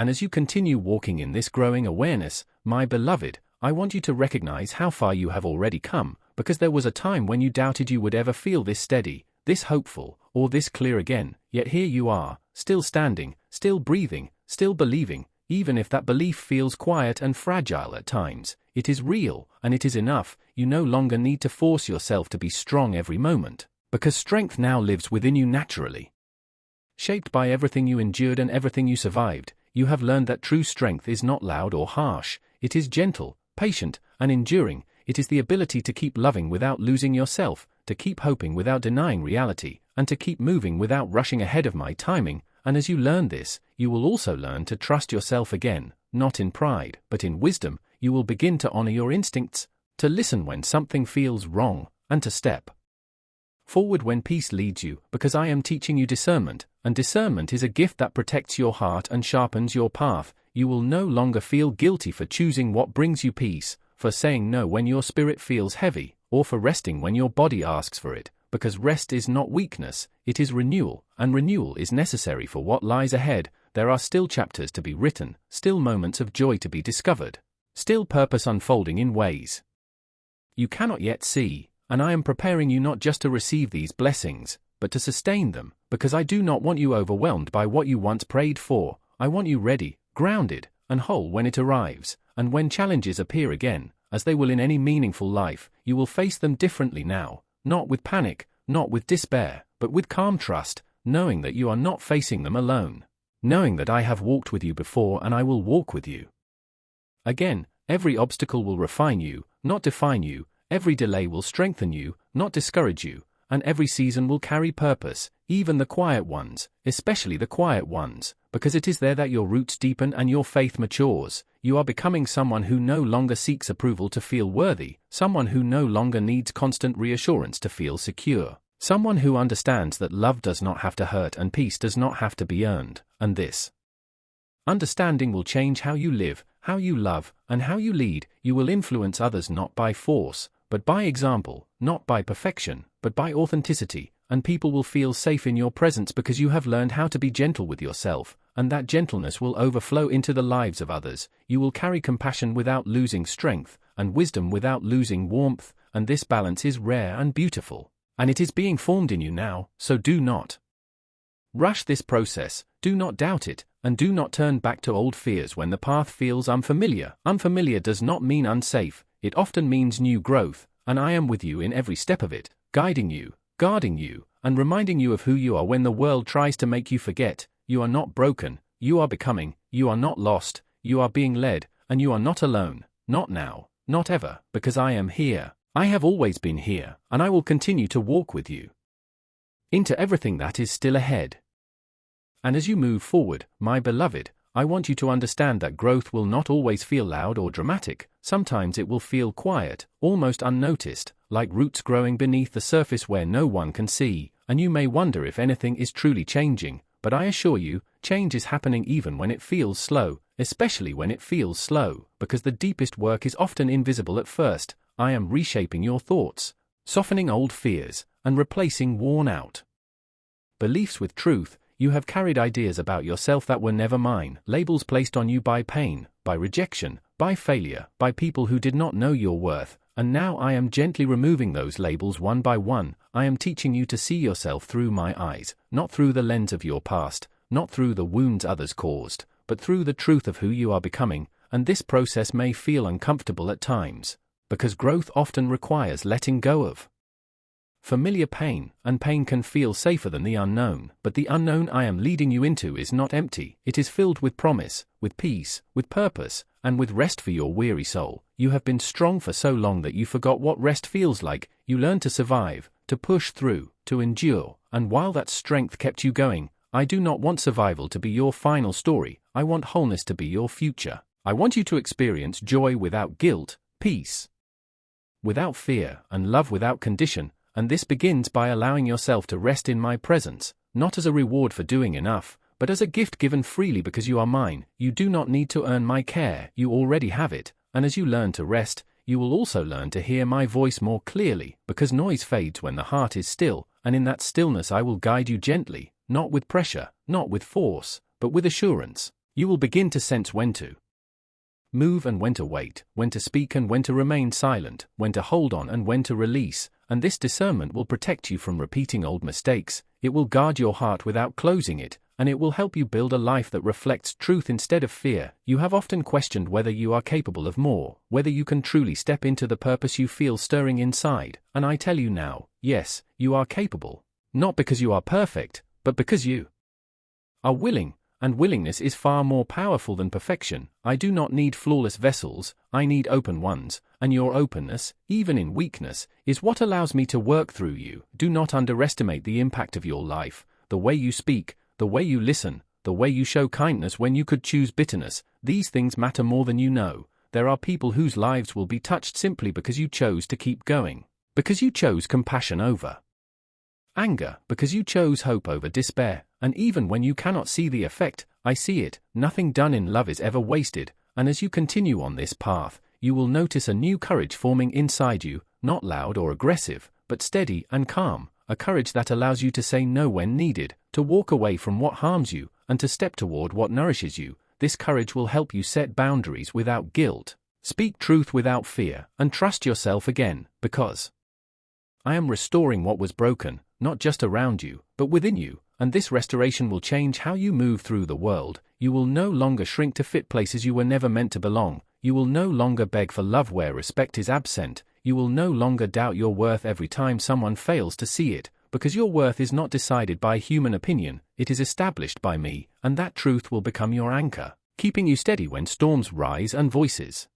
And as you continue walking in this growing awareness, my beloved, I want you to recognize how far you have already come, because there was a time when you doubted you would ever feel this steady, this hopeful, or this clear again, yet here you are, still standing, still breathing, still believing, even if that belief feels quiet and fragile at times. It is real, and it is enough. You no longer need to force yourself to be strong every moment, because strength now lives within you naturally. Shaped by everything you endured and everything you survived, you have learned that true strength is not loud or harsh. It is gentle, patient, and enduring. It is the ability to keep loving without losing yourself, to keep hoping without denying reality, and to keep moving without rushing ahead of my timing. And as you learn this, you will also learn to trust yourself again, not in pride, but in wisdom. You will begin to honor your instincts, to listen when something feels wrong, and to step forward when peace leads you, because I am teaching you discernment, and discernment is a gift that protects your heart and sharpens your path. You will no longer feel guilty for choosing what brings you peace, for saying no when your spirit feels heavy, or for resting when your body asks for it, because rest is not weakness, it is renewal, and renewal is necessary for what lies ahead. There are still chapters to be written, still moments of joy to be discovered, still purpose unfolding in ways you cannot yet see, and I am preparing you not just to receive these blessings, but to sustain them, because I do not want you overwhelmed by what you once prayed for. I want you ready, grounded, and whole when it arrives, and when challenges appear again, as they will in any meaningful life, you will face them differently now, not with panic, not with despair, but with calm trust, knowing that you are not facing them alone, knowing that I have walked with you before and I will walk with you again. Every obstacle will refine you, not define you. Every delay will strengthen you, not discourage you, and every season will carry purpose, even the quiet ones, especially the quiet ones, because it is there that your roots deepen and your faith matures. You are becoming someone who no longer seeks approval to feel worthy, someone who no longer needs constant reassurance to feel secure, someone who understands that love does not have to hurt and peace does not have to be earned, and this understanding will change how you live, how you love, and how you lead. You will influence others not by force, but by example, not by perfection, but by authenticity, and people will feel safe in your presence because you have learned how to be gentle with yourself, and that gentleness will overflow into the lives of others. You will carry compassion without losing strength, and wisdom without losing warmth, and this balance is rare and beautiful, and it is being formed in you now, so do not rush this process, do not doubt it, and do not turn back to old fears when the path feels unfamiliar. Unfamiliar does not mean unsafe, it often means new growth, and I am with you in every step of it, guiding you, guarding you, and reminding you of who you are when the world tries to make you forget. You are not broken, you are becoming, you are not lost, you are being led, and you are not alone, not now, not ever, because I am here. I have always been here, and I will continue to walk with you into everything that is still ahead. And as you move forward, my beloved, I want you to understand that growth will not always feel loud or dramatic. Sometimes it will feel quiet, almost unnoticed, like roots growing beneath the surface where no one can see, and you may wonder if anything is truly changing, but I assure you, change is happening even when it feels slow, especially when it feels slow, because the deepest work is often invisible at first. I am reshaping your thoughts, softening old fears, and replacing worn-out beliefs with truth. You have carried ideas about yourself that were never mine, labels placed on you by pain, by rejection, by failure, by people who did not know your worth, and now I am gently removing those labels one by one. I am teaching you to see yourself through my eyes, not through the lens of your past, not through the wounds others caused, but through the truth of who you are becoming, and this process may feel uncomfortable at times, because growth often requires letting go of familiar pain, and pain can feel safer than the unknown, but the unknown I am leading you into is not empty. It is filled with promise, with peace, with purpose, and with rest for your weary soul. You have been strong for so long that you forgot what rest feels like. You learned to survive, to push through, to endure, and while that strength kept you going, I do not want survival to be your final story. I want wholeness to be your future. I want you to experience joy without guilt, peace without fear, and love without condition. And this begins by allowing yourself to rest in my presence, not as a reward for doing enough, but as a gift given freely because you are mine. You do not need to earn my care, you already have it, and as you learn to rest, you will also learn to hear my voice more clearly, because noise fades when the heart is still, and in that stillness I will guide you gently, not with pressure, not with force, but with assurance. You will begin to sense when to move and when to wait, when to speak and when to remain silent, when to hold on and when to release, and this discernment will protect you from repeating old mistakes, it will guard your heart without closing it, and it will help you build a life that reflects truth instead of fear. You have often questioned whether you are capable of more, whether you can truly step into the purpose you feel stirring inside, and I tell you now, yes, you are capable. Not because you are perfect, but because you are willing. And willingness is far more powerful than perfection. I do not need flawless vessels, I need open ones, and your openness, even in weakness, is what allows me to work through you. Do not underestimate the impact of your life, the way you speak, the way you listen, the way you show kindness when you could choose bitterness. These things matter more than you know. There are people whose lives will be touched simply because you chose to keep going, because you chose compassion over anger, because you chose hope over despair, and even when you cannot see the effect, I see it. Nothing done in love is ever wasted, and as you continue on this path, you will notice a new courage forming inside you, not loud or aggressive, but steady and calm, a courage that allows you to say no when needed, to walk away from what harms you, and to step toward what nourishes you. This courage will help you set boundaries without guilt, speak truth without fear, and trust yourself again, because I am restoring what was broken, not just around you, but within you, and this restoration will change how you move through the world. You will no longer shrink to fit places you were never meant to belong. You will no longer beg for love where respect is absent. You will no longer doubt your worth every time someone fails to see it, because your worth is not decided by human opinion, it is established by me, and that truth will become your anchor, keeping you steady when storms rise and voices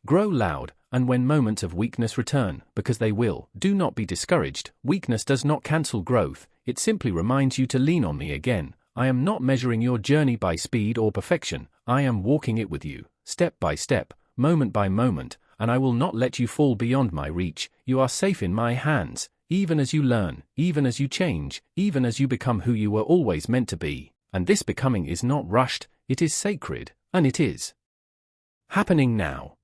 grow loud, and when moments of weakness return, because they will. Do not be discouraged. Weakness does not cancel growth, it simply reminds you to lean on me again. I am not measuring your journey by speed or perfection, I am walking it with you, step by step, moment by moment, and I will not let you fall beyond my reach. You are safe in my hands, even as you learn, even as you change, even as you become who you were always meant to be. And this becoming is not rushed, it is sacred, and it is happening now.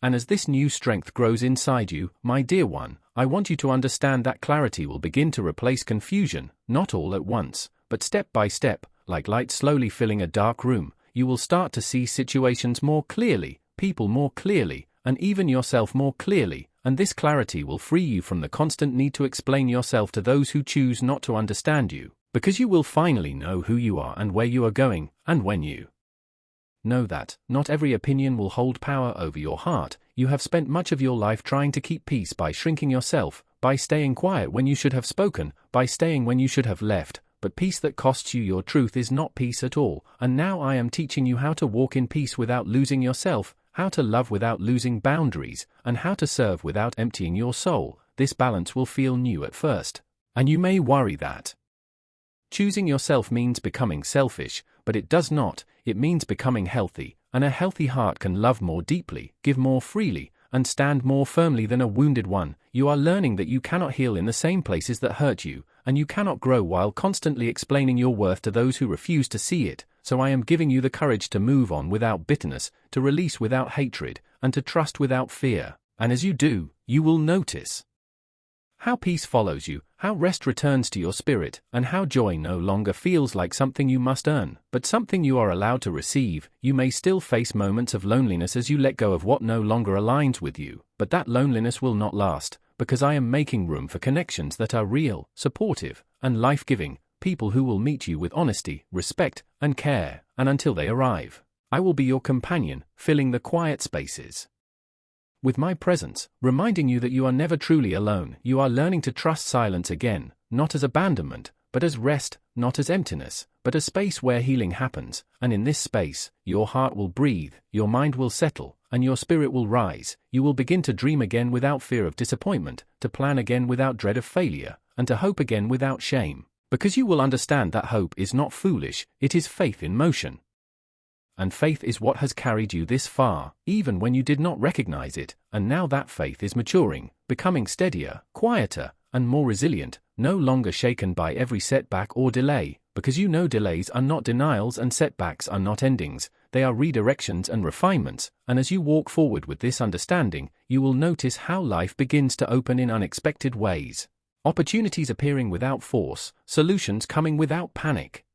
And as this new strength grows inside you, my dear one, I want you to understand that clarity will begin to replace confusion, not all at once, but step by step, like light slowly filling a dark room. You will start to see situations more clearly, people more clearly, and even yourself more clearly, and this clarity will free you from the constant need to explain yourself to those who choose not to understand you, because you will finally know who you are and where you are going, and when you know that, not every opinion will hold power over your heart. You have spent much of your life trying to keep peace by shrinking yourself, by staying quiet when you should have spoken, by staying when you should have left, but peace that costs you your truth is not peace at all, and now I am teaching you how to walk in peace without losing yourself, how to love without losing boundaries, and how to serve without emptying your soul. This balance will feel new at first, and you may worry that choosing yourself means becoming selfish, but it does not. It means becoming healthy, and a healthy heart can love more deeply, give more freely, and stand more firmly than a wounded one. You are learning that you cannot heal in the same places that hurt you, and you cannot grow while constantly explaining your worth to those who refuse to see it. So I am giving you the courage to move on without bitterness, to release without hatred, and to trust without fear. And as you do, you will notice how peace follows you, how rest returns to your spirit, and how joy no longer feels like something you must earn, but something you are allowed to receive. You may still face moments of loneliness as you let go of what no longer aligns with you, but that loneliness will not last, because I am making room for connections that are real, supportive, and life-giving, people who will meet you with honesty, respect, and care, and until they arrive, I will be your companion, filling the quiet spaces with my presence, reminding you that you are never truly alone. You are learning to trust silence again, not as abandonment, but as rest, not as emptiness, but a space where healing happens, and in this space, your heart will breathe, your mind will settle, and your spirit will rise. You will begin to dream again without fear of disappointment, to plan again without dread of failure, and to hope again without shame, because you will understand that hope is not foolish, it is faith in motion. And faith is what has carried you this far, even when you did not recognize it, and now that faith is maturing, becoming steadier, quieter, and more resilient, no longer shaken by every setback or delay, because you know delays are not denials and setbacks are not endings, they are redirections and refinements, and as you walk forward with this understanding, you will notice how life begins to open in unexpected ways. Opportunities appearing without force, solutions coming without panic.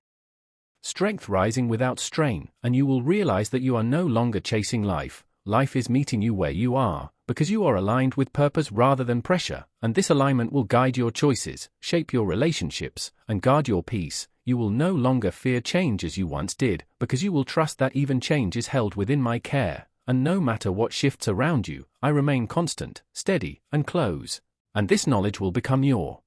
Strength rising without strain, and you will realize that you are no longer chasing life. Life is meeting you where you are, because you are aligned with purpose rather than pressure, and this alignment will guide your choices, shape your relationships, and guard your peace. You will no longer fear change as you once did, because you will trust that even change is held within my care, and no matter what shifts around you, I remain constant, steady, and close. And this knowledge will become your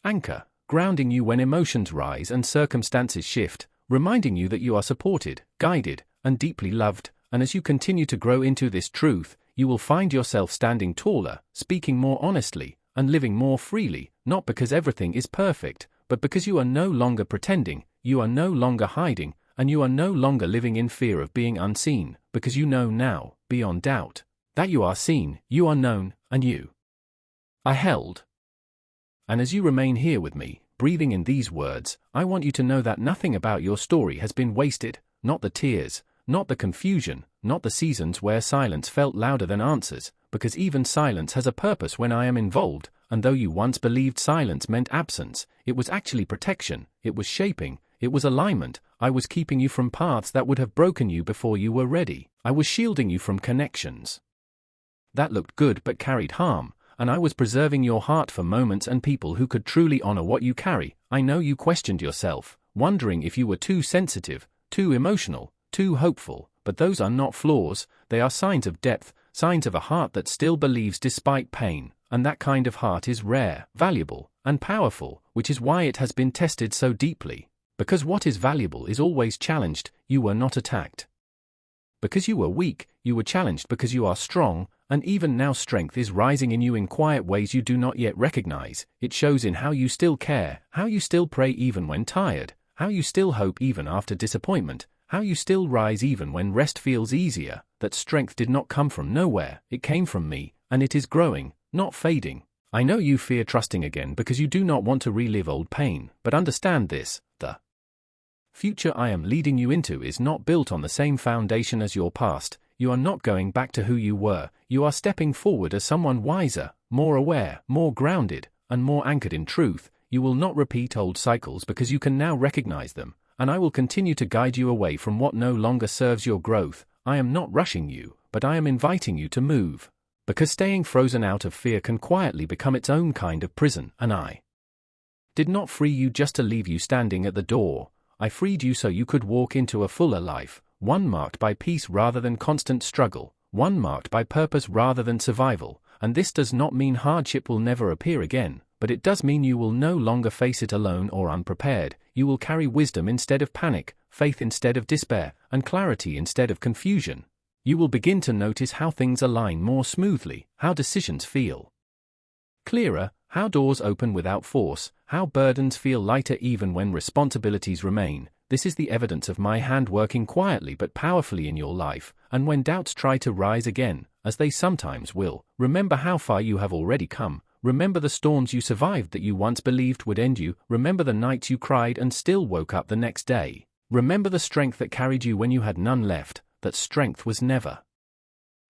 anchor, grounding you when emotions rise and circumstances shift, reminding you that you are supported, guided, and deeply loved. And as you continue to grow into this truth, you will find yourself standing taller, speaking more honestly, and living more freely, not because everything is perfect, but because you are no longer pretending, you are no longer hiding, and you are no longer living in fear of being unseen, because you know now, beyond doubt, that you are seen, you are known, and you are held. And as you remain here with me, breathing in these words, I want you to know that nothing about your story has been wasted, not the tears, not the confusion, not the seasons where silence felt louder than answers, because even silence has a purpose when I am involved, and though you once believed silence meant absence, it was actually protection, it was shaping, it was alignment. I was keeping you from paths that would have broken you before you were ready. I was shielding you from connections that looked good but carried harm, and I was preserving your heart for moments and people who could truly honor what you carry. I know you questioned yourself, wondering if you were too sensitive, too emotional, too hopeful, but those are not flaws, they are signs of depth, signs of a heart that still believes despite pain, and that kind of heart is rare, valuable, and powerful, which is why it has been tested so deeply. Because what is valuable is always challenged. You were not attacked because you were weak, you were challenged because you are strong, and even now strength is rising in you in quiet ways you do not yet recognize. It shows in how you still care, how you still pray even when tired, how you still hope even after disappointment, how you still rise even when rest feels easier. That strength did not come from nowhere, it came from me, and it is growing, not fading. I know you fear trusting again because you do not want to relive old pain, but understand this, the future I am leading you into is not built on the same foundation as your past. You are not going back to who you were, you are stepping forward as someone wiser, more aware, more grounded, and more anchored in truth. You will not repeat old cycles because you can now recognize them, and I will continue to guide you away from what no longer serves your growth. I am not rushing you, but I am inviting you to move. Because staying frozen out of fear can quietly become its own kind of prison, and I did not free you just to leave you standing at the door. I freed you so you could walk into a fuller life, one marked by peace rather than constant struggle, one marked by purpose rather than survival. And this does not mean hardship will never appear again, but it does mean you will no longer face it alone or unprepared. You will carry wisdom instead of panic, faith instead of despair, and clarity instead of confusion. You will begin to notice how things align more smoothly, how decisions feel clearer, how doors open without force, how burdens feel lighter even when responsibilities remain. This is the evidence of my hand working quietly but powerfully in your life, and when doubts try to rise again, as they sometimes will, remember how far you have already come. Remember the storms you survived that you once believed would end you. Remember the nights you cried and still woke up the next day. Remember the strength that carried you when you had none left. That strength was never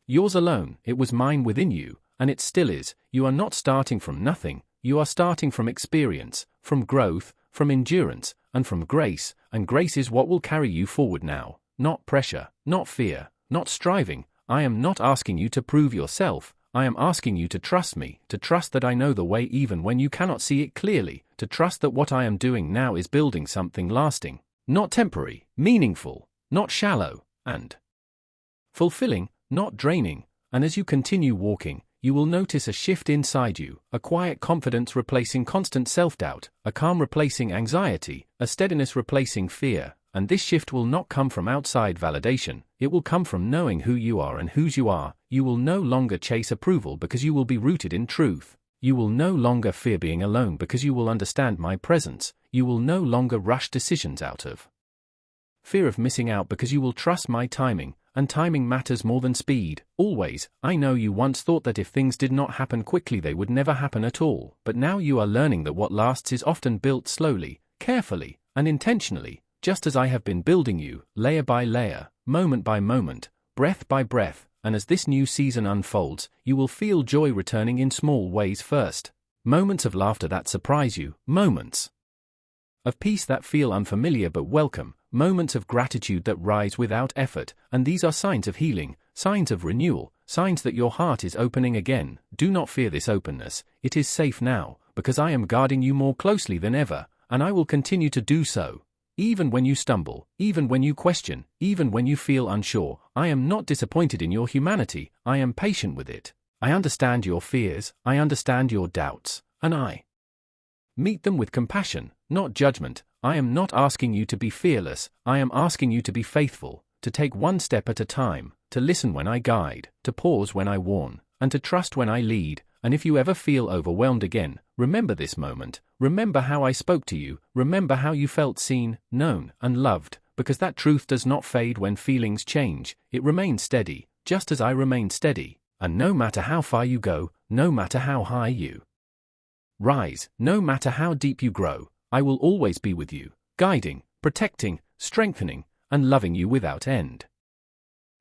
yours alone, it was mine within you, and it still is. You are not starting from nothing, you are starting from experience, from growth, from endurance, and from grace, and grace is what will carry you forward now. Not pressure, not fear, not striving. I am not asking you to prove yourself, I am asking you to trust me, to trust that I know the way even when you cannot see it clearly, to trust that what I am doing now is building something lasting, not temporary, meaningful, not shallow, and fulfilling, not draining. And as you continue walking, you will notice a shift inside you, a quiet confidence replacing constant self-doubt, a calm replacing anxiety, a steadiness replacing fear. And this shift will not come from outside validation, it will come from knowing who you are and whose you are. You will no longer chase approval because you will be rooted in truth. You will no longer fear being alone because you will understand my presence. You will no longer rush decisions out of fear of missing out because you will trust my timing, and timing matters more than speed, always. I know you once thought that if things did not happen quickly they would never happen at all, but now you are learning that what lasts is often built slowly, carefully, and intentionally, just as I have been building you, layer by layer, moment by moment, breath by breath. And as this new season unfolds, you will feel joy returning in small ways first. Moments of laughter that surprise you, moments of peace that feel unfamiliar but welcome, moments of gratitude that rise without effort, and these are signs of healing, signs of renewal, signs that your heart is opening again. Do not fear this openness, it is safe now, because I am guarding you more closely than ever, and I will continue to do so. Even when you stumble, even when you question, even when you feel unsure, I am not disappointed in your humanity, I am patient with it. I understand your fears, I understand your doubts, and I meet them with compassion, not judgment. I am not asking you to be fearless, I am asking you to be faithful, to take one step at a time, to listen when I guide, to pause when I warn, and to trust when I lead. And if you ever feel overwhelmed again, remember this moment, remember how I spoke to you, remember how you felt seen, known, and loved, because that truth does not fade when feelings change, it remains steady, just as I remain steady. And no matter how far you go, no matter how high you rise, no matter how deep you grow, I will always be with you, guiding, protecting, strengthening, and loving you without end.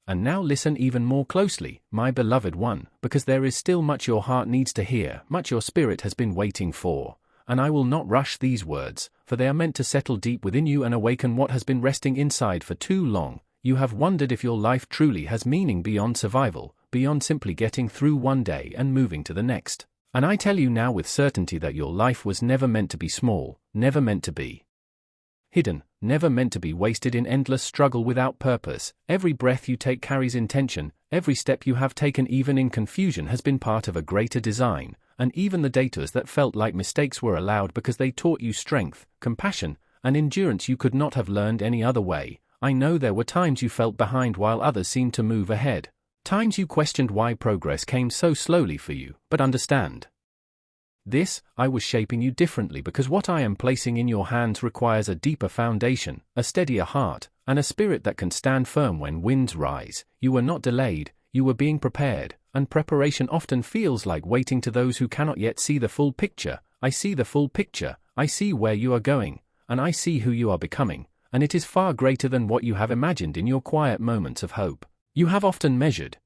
And now listen even more closely, my beloved one, because there is still much your heart needs to hear, much your spirit has been waiting for, and I will not rush these words, for they are meant to settle deep within you and awaken what has been resting inside for too long. You have wondered if your life truly has meaning beyond survival, beyond simply getting through one day and moving to the next. And I tell you now with certainty that your life was never meant to be small, never meant to be hidden, never meant to be wasted in endless struggle without purpose. Every breath you take carries intention, every step you have taken even in confusion has been part of a greater design, and even the detours that felt like mistakes were allowed because they taught you strength, compassion, and endurance you could not have learned any other way. I know there were times you felt behind while others seemed to move ahead. Times you questioned why progress came so slowly for you, but understand this, I was shaping you differently because what I am placing in your hands requires a deeper foundation, a steadier heart, and a spirit that can stand firm when winds rise. You were not delayed, you were being prepared, and preparation often feels like waiting to those who cannot yet see the full picture. I see the full picture, I see where you are going, and I see who you are becoming, and it is far greater than what you have imagined in your quiet moments of hope. You have often measured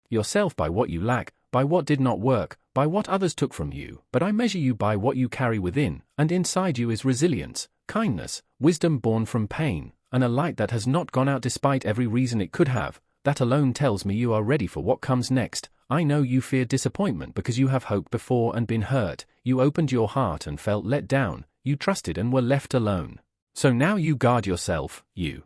yourself by what you lack, by what did not work, by what others took from you, but I measure you by what you carry within, and inside you is resilience, kindness, wisdom born from pain, and a light that has not gone out despite every reason it could have. That alone tells me you are ready for what comes next. I know you feared disappointment because you have hoped before and been hurt, you opened your heart and felt let down, you trusted and were left alone. So now you guard yourself, you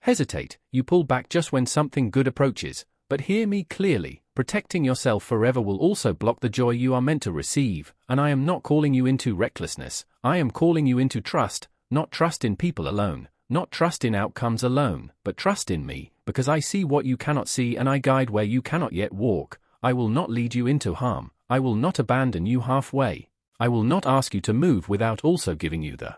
hesitate, you pull back just when something good approaches. But hear me clearly, protecting yourself forever will also block the joy you are meant to receive, and I am not calling you into recklessness, I am calling you into trust, not trust in people alone, not trust in outcomes alone, but trust in me, because I see what you cannot see and I guide where you cannot yet walk. I will not lead you into harm, I will not abandon you halfway, I will not ask you to move without also giving you the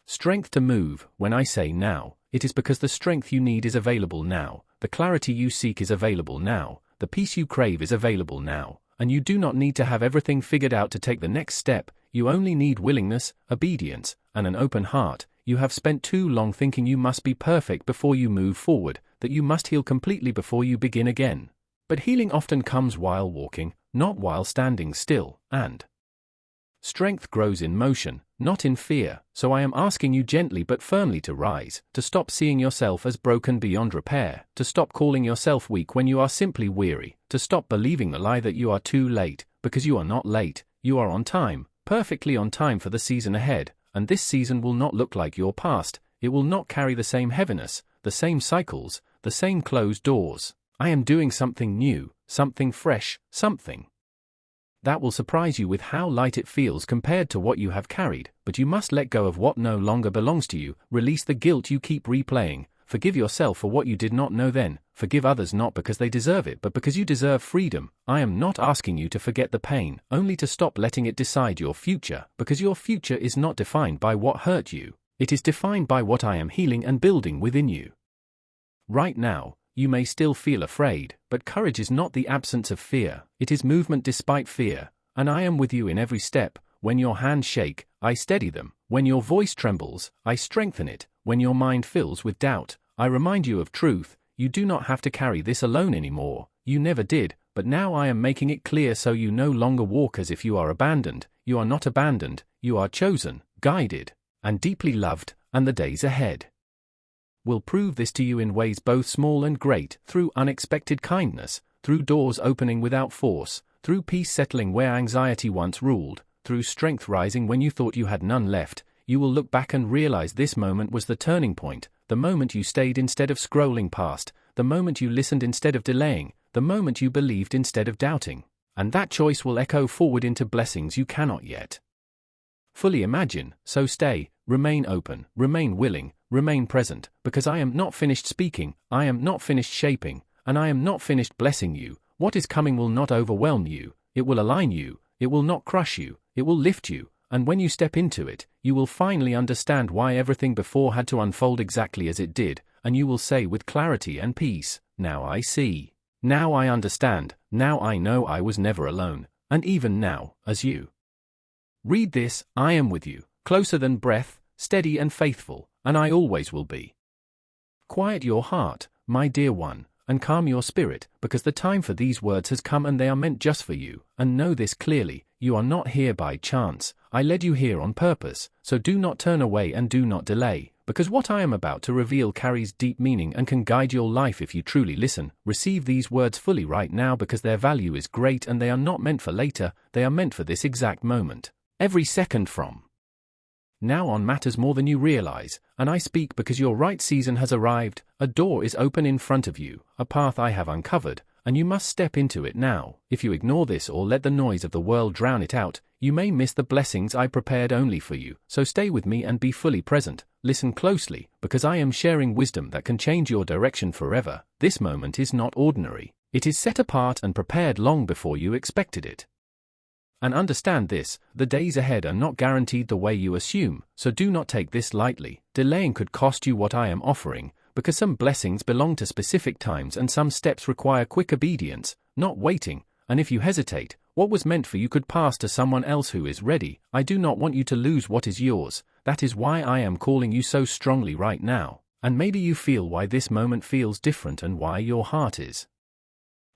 strength to move. When I say now, it is because the strength you need is available now, the clarity you seek is available now, the peace you crave is available now, and you do not need to have everything figured out to take the next step. You only need willingness, obedience, and an open heart. You have spent too long thinking you must be perfect before you move forward, that you must heal completely before you begin again. But healing often comes while walking, not while standing still, and strength grows in motion, not in fear. So I am asking you gently but firmly to rise, to stop seeing yourself as broken beyond repair, to stop calling yourself weak when you are simply weary, to stop believing the lie that you are too late, because you are not late, you are on time, perfectly on time for the season ahead, and this season will not look like your past, it will not carry the same heaviness, the same cycles, the same closed doors. I am doing something new, something fresh, something that will surprise you with how light it feels compared to what you have carried. But you must let go of what no longer belongs to you, release the guilt you keep replaying, forgive yourself for what you did not know then, forgive others not because they deserve it but because you deserve freedom. I am not asking you to forget the pain, only to stop letting it decide your future, because your future is not defined by what hurt you, it is defined by what I am healing and building within you. Right now, you may still feel afraid, but courage is not the absence of fear, it is movement despite fear, and I am with you in every step. When your hands shake, I steady them, when your voice trembles, I strengthen it, when your mind fills with doubt, I remind you of truth. You do not have to carry this alone anymore, you never did, but now I am making it clear so you no longer walk as if you are abandoned. You are not abandoned, you are chosen, guided, and deeply loved, and the days ahead will prove this to you in ways both small and great, through unexpected kindness, through doors opening without force, through peace settling where anxiety once ruled, through strength rising when you thought you had none left. You will look back and realize this moment was the turning point, the moment you stayed instead of scrolling past, the moment you listened instead of delaying, the moment you believed instead of doubting. And that choice will echo forward into blessings you cannot yet fully imagine. So stay, remain open, remain willing, remain present, because I am not finished speaking, I am not finished shaping, and I am not finished blessing you. What is coming will not overwhelm you, it will align you, it will not crush you, it will lift you, and when you step into it, you will finally understand why everything before had to unfold exactly as it did, and you will say with clarity and peace, now I see. Now I understand, now I know I was never alone, and even now, as you read this, I am with you, closer than breath, steady and faithful, and I always will be. Quiet your heart, my dear one, and calm your spirit, because the time for these words has come and they are meant just for you, and know this clearly, you are not here by chance, I led you here on purpose, so do not turn away and do not delay, because what I am about to reveal carries deep meaning and can guide your life if you truly listen. Receive these words fully right now because their value is great and they are not meant for later, they are meant for this exact moment. Every second from now on matters more than you realize, and I speak because your right season has arrived, a door is open in front of you, a path I have uncovered, and you must step into it now. If you ignore this or let the noise of the world drown it out, you may miss the blessings I prepared only for you. So stay with me and be fully present. Listen closely, because I am sharing wisdom that can change your direction forever. This moment is not ordinary. It is set apart and prepared long before you expected it. And understand this, the days ahead are not guaranteed the way you assume, so do not take this lightly. Delaying could cost you what I am offering, because some blessings belong to specific times and some steps require quick obedience, not waiting, and if you hesitate, what was meant for you could pass to someone else who is ready. I do not want you to lose what is yours, that is why I am calling you so strongly right now, and maybe you feel why this moment feels different and why your heart is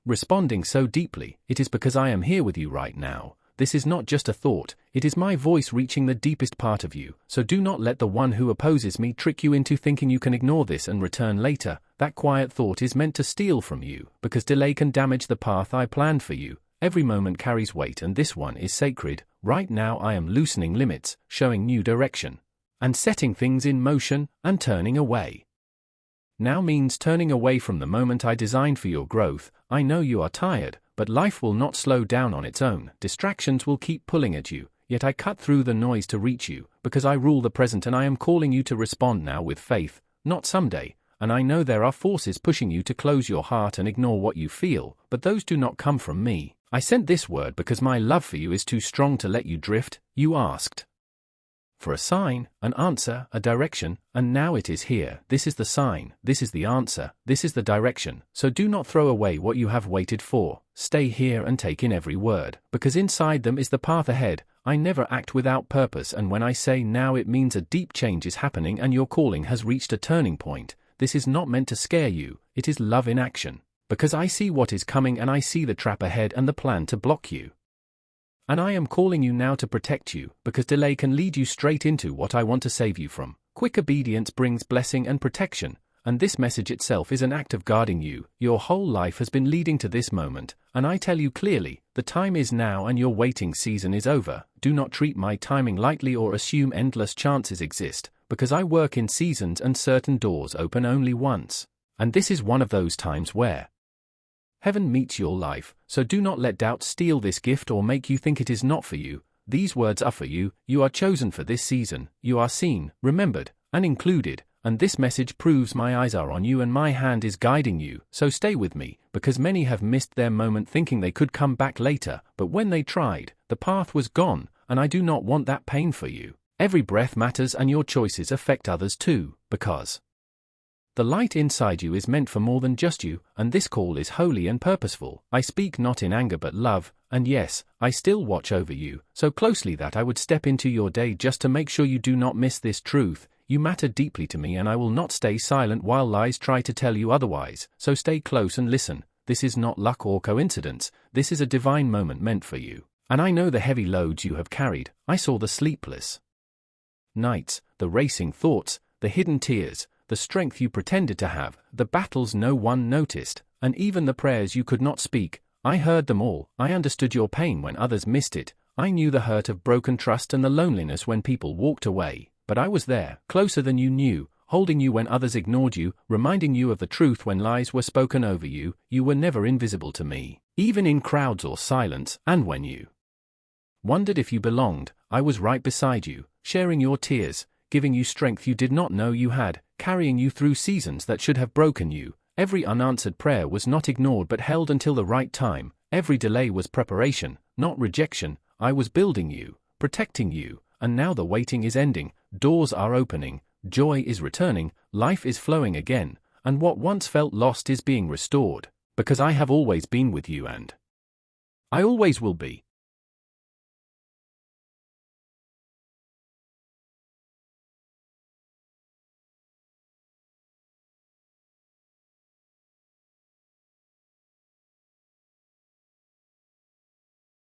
responding so deeply. It is because I am here with you right now. This is not just a thought, it is my voice reaching the deepest part of you, so do not let the one who opposes me trick you into thinking you can ignore this and return later. That quiet thought is meant to steal from you, because delay can damage the path I planned for you. Every moment carries weight and this one is sacred. Right now I am loosening limits, showing new direction, and setting things in motion, and turning away. Now means turning away from the moment I designed for your growth. I know you are tired, but life will not slow down on its own. Distractions will keep pulling at you, yet I cut through the noise to reach you, because I rule the present and I am calling you to respond now with faith, not someday. And I know there are forces pushing you to close your heart and ignore what you feel, but those do not come from me. I sent this word because my love for you is too strong to let you drift. You asked for a sign, an answer, a direction, and now it is here. This is the sign, this is the answer, this is the direction. So do not throw away what you have waited for. Stay here and take in every word, because inside them is the path ahead. I never act without purpose, and when I say now, it means a deep change is happening and your calling has reached a turning point. This is not meant to scare you, it is love in action. Because I see what is coming and I see the trap ahead and the plan to block you. And I am calling you now to protect you, because delay can lead you straight into what I want to save you from. Quick obedience brings blessing and protection, and this message itself is an act of guarding you. Your whole life has been leading to this moment, and I tell you clearly, the time is now and your waiting season is over. Do not treat my timing lightly or assume endless chances exist, because I work in seasons and certain doors open only once. And this is one of those times where heaven meets your life, so do not let doubt steal this gift or make you think it is not for you. These words are for you. You are chosen for this season. You are seen, remembered, and included, and this message proves my eyes are on you and my hand is guiding you. So stay with me, because many have missed their moment thinking they could come back later, but when they tried, the path was gone, and I do not want that pain for you. Every breath matters and your choices affect others too, because the light inside you is meant for more than just you, and this call is holy and purposeful. I speak not in anger but love, and yes, I still watch over you, so closely that I would step into your day just to make sure you do not miss this truth. You matter deeply to me and I will not stay silent while lies try to tell you otherwise, so stay close and listen, this is not luck or coincidence, this is a divine moment meant for you. And I know the heavy loads you have carried, I saw the sleepless nights, the racing thoughts, the hidden tears, the strength you pretended to have, the battles no one noticed, and even the prayers you could not speak. I heard them all. I understood your pain when others missed it. I knew the hurt of broken trust and the loneliness when people walked away. But I was there, closer than you knew, holding you when others ignored you, reminding you of the truth when lies were spoken over you. You were never invisible to me, even in crowds or silence, and when you wondered if you belonged, I was right beside you, sharing your tears, giving you strength you did not know you had, carrying you through seasons that should have broken you. Every unanswered prayer was not ignored but held until the right time. Every delay was preparation, not rejection. I was building you, protecting you, and now the waiting is ending. Doors are opening, joy is returning, life is flowing again, and what once felt lost is being restored. Because I have always been with you and I always will be.